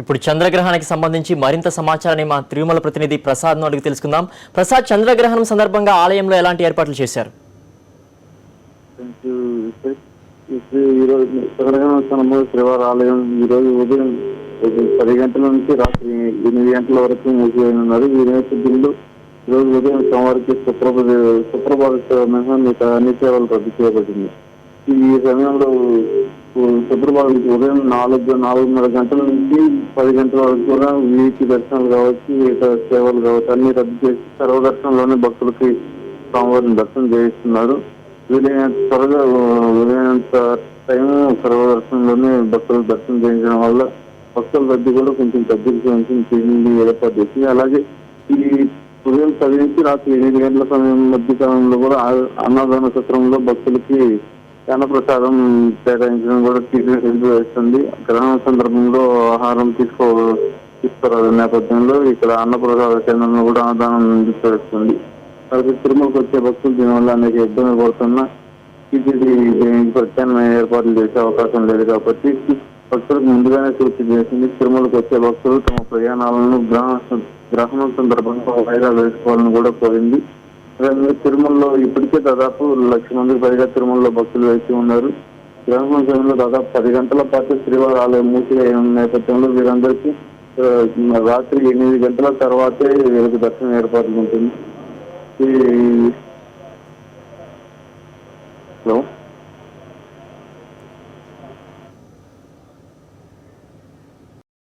ఇప్పుడు చంద్రగ్రహణానికి సంబంధించి మరింత సమాచారాన్ని మా తిరుమల ప్రతినిధి ప్రసాద్ను అడిగి తెలుసుకుందాం. ప్రసాద్, చంద్రగ్రహణం సందర్భంగా ఆలయంలో ఎలాంటి ఏర్పాట్లు చేశారు? ఈరోజు చంద్రగ్రహణోత్సవంలో శ్రీవారి ఆలయం ఈరోజు ఉదయం 10 గంటల నుంచి రాత్రి 8 గంటల వరకు మూసివేయనున్నారు. ఈ నేపథ్యంలో ఈరోజు ఉదయం సోమవారికి సుప్రభాత అన్ని సేవలు రద్దు చేయబడింది. ఈ సమయంలో సుప్రభాతం ఉదయం 4:30 గంటల నుంచి 10 గంటల వరకు కూడా వీటి దర్శనాలు కావచ్చు, ఇతర సేవలు కావచ్చు అన్ని రద్దు చేసి సర్వదర్శనంలోనే భక్తులకి స్వామివారిని దర్శనం చేయిస్తున్నారు. వీలైనంత త్వరగా వీలైనంత టైం సర్వదర్శనంలోనే భక్తులకు దర్శనం చేయించడం వల్ల భక్తుల రద్దీ కూడా కొంచెం తగ్గించి ఏర్పాటు చేసింది. అలాగే ఈ ఉదయం 10 నుంచి రాత్రి 8 గంటల సమయం మధ్య కాలంలో కూడా అన్నదాన సత్రంలో భక్తులకి అన్నప్రసాదం కేటాయించడం కూడా వేస్తుంది. గ్రహణం సందర్భంలో ఆహారం తీసుకురాల నేపథ్యంలో ఇక్కడ అన్నప్రసాద కేంద్రంలో కూడా అన్నదానం నిర్వహిస్తుంది. అలాగే తిరుమలకు వచ్చే భక్తులు దీనివల్ల అనేక ఇబ్బందులు పడుతున్నా టీటీడీ దీనికి ప్రత్యామ్నాయ ఏర్పాట్లు చేసే అవకాశం లేదు కాబట్టి భక్తులకు ముందుగానే సూచన చేసింది. తిరుమలకు వచ్చే భక్తులు తమ ప్రయాణాలను గ్రహణం సందర్భంగా వాయిదా వేసుకోవాలని కూడా కోరింది. తిరుమలలో ఇప్పటికే దాదాపు 1,00,000 మందికి పైగా తిరుమలలో భక్తులు వేసి ఉన్నారు. గ్రహణం సమయంలో దాదాపు 10 గంటల పాటు శ్రీవారి ఆలయం మూసివేయ నేపథ్యంలో వీరందరికీ రాత్రి 8 గంటల తర్వాతే వీరికి దర్శనం ఏర్పాట్లు ఉంటుంది. హలో.